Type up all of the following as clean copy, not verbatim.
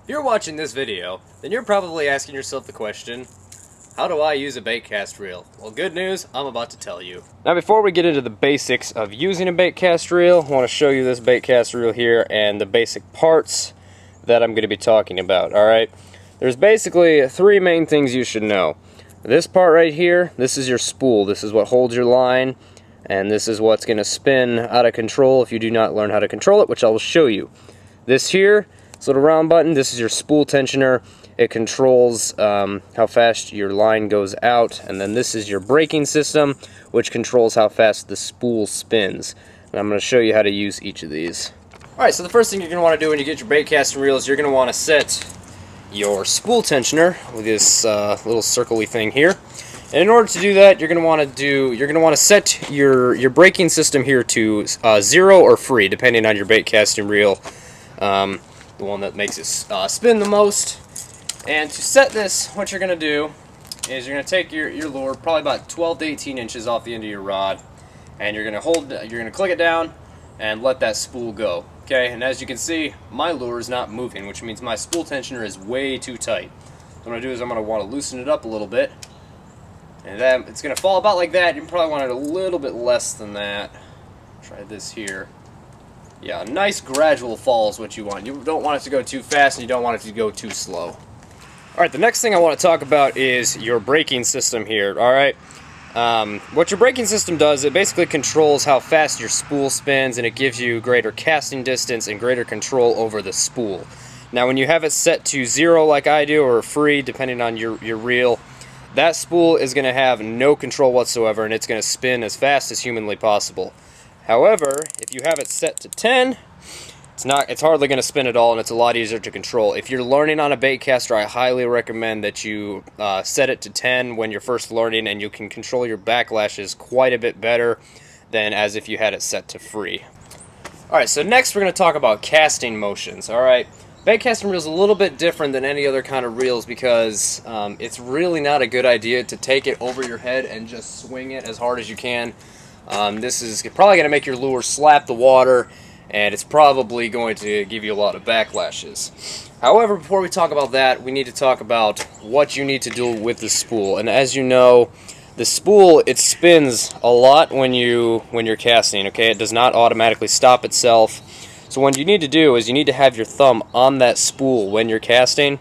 If you're watching this video, then you're probably asking yourself the question, how do I use a bait cast reel? Well, good news, I'm about to tell you. Now before we get into the basics of using a bait cast reel, I want to show you this bait cast reel here and the basic parts that I'm going to be talking about, alright? There's basically three main things you should know. This part right here, this is your spool. This is what holds your line, and this is what's going to spin out of control if you do not learn how to control it, which I will show you. This here, this little round button, this is your spool tensioner. It controls how fast your line goes out, and then this is your braking system, which controls how fast the spool spins. And I'm going to show you how to use each of these. Alright, so the first thing you're going to want to do when you get your bait casting reel is you're going to want to set your spool tensioner with this little circle-y thing here. And in order to do that, you're going to want to set your braking system here to 0 or free, depending on your bait casting reel, the one that makes it spin the most. And to set this, what you're going to do is you're going to take your lure, probably about 12 to 18 inches off the end of your rod, and you're going to click it down and let that spool go. Okay, and as you can see, my lure is not moving, which means my spool tensioner is way too tight. What I'm going to do is I'm going to want to loosen it up a little bit, and then it's going to fall about like that. You probably want it a little bit less than that. Try this here. Yeah, a nice gradual fall is what you want. You don't want it to go too fast, and you don't want it to go too slow. Alright, the next thing I want to talk about is your braking system here, alright? What your braking system does, it basically controls how fast your spool spins, and it gives you greater casting distance and greater control over the spool. Now when you have it set to 0 like I do, or free depending on your reel, that spool is going to have no control whatsoever, and it's going to spin as fast as humanly possible. However, if you have it set to 10, it's hardly going to spin at all, and it's a lot easier to control. If you're learning on a bait caster, I highly recommend that you set it to 10 when you're first learning, and you can control your backlashes quite a bit better than as if you had it set to free. Alright, so next we're going to talk about casting motions. Alright, bait casting reel is a little bit different than any other kind of reels because it's really not a good idea to take it over your head and just swing it as hard as you can. This is probably going to make your lure slap the water, and it's probably going to give you a lot of backlashes. However, before we talk about that, we need to talk about what you need to do with the spool. And as you know, the spool, it spins a lot when you're casting, okay? It does not automatically stop itself. So what you need to do is you need to have your thumb on that spool when you're casting.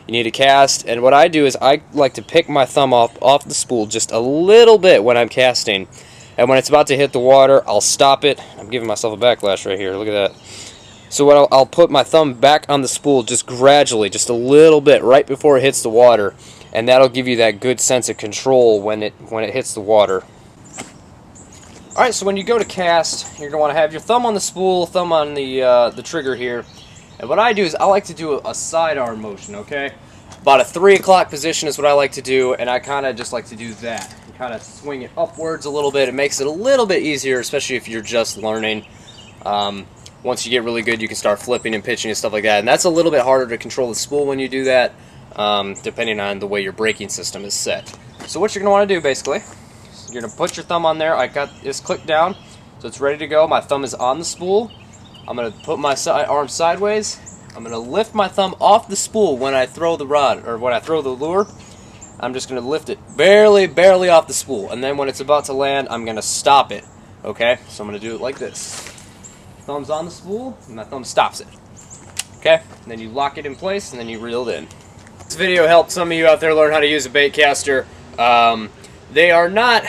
You need to cast, and what I do is I like to pick my thumb off the spool just a little bit when I'm casting. And when it's about to hit the water, I'll stop it. I'm giving myself a backlash right here. Look at that. So what I'll put my thumb back on the spool just gradually, just a little bit, right before it hits the water, and that'll give you that good sense of control when it hits the water. All right. So when you go to cast, you're gonna want to have your thumb on the spool, thumb on the trigger here. And what I do is I like to do a sidearm motion. Okay. About a 3 o'clock position is what I like to do, and I kind of just like to do that. Kind of swing it upwards a little bit. It makes it a little bit easier, especially if you're just learning. Once you get really good, you can start flipping and pitching and stuff like that, and that's a little bit harder to control the spool when you do that, depending on the way your braking system is set. So what you're going to want to do, basically, you're going to put your thumb on there. I got this clicked down, so it's ready to go. My thumb is on the spool. I'm going to put my arm sideways. I'm going to lift my thumb off the spool when I throw the rod, or when I throw the lure. I'm just going to lift it barely off the spool, and then when it's about to land, I'm going to stop it. Okay, so I'm going to do it like this. Thumb's on the spool, and my thumb stops it. Okay, and then you lock it in place, and then you reel it in. This video helped some of you out there learn how to use a bait caster. They are not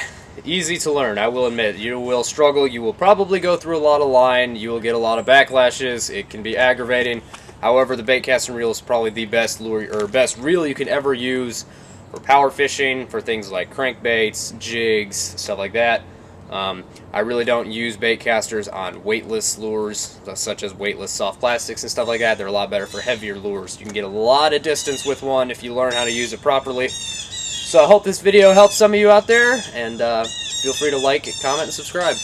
easy to learn, I will admit. You will struggle. You will probably go through a lot of line. You will get a lot of backlashes. It can be aggravating. However, the bait casting reel is probably the best lure or best reel you can ever use for power fishing, for things like crankbaits, jigs, stuff like that. I really don't use bait casters on weightless lures, such as weightless soft plastics and stuff like that. They're a lot better for heavier lures. You can get a lot of distance with one if you learn how to use it properly. So I hope this video helps some of you out there, and feel free to like, comment, and subscribe.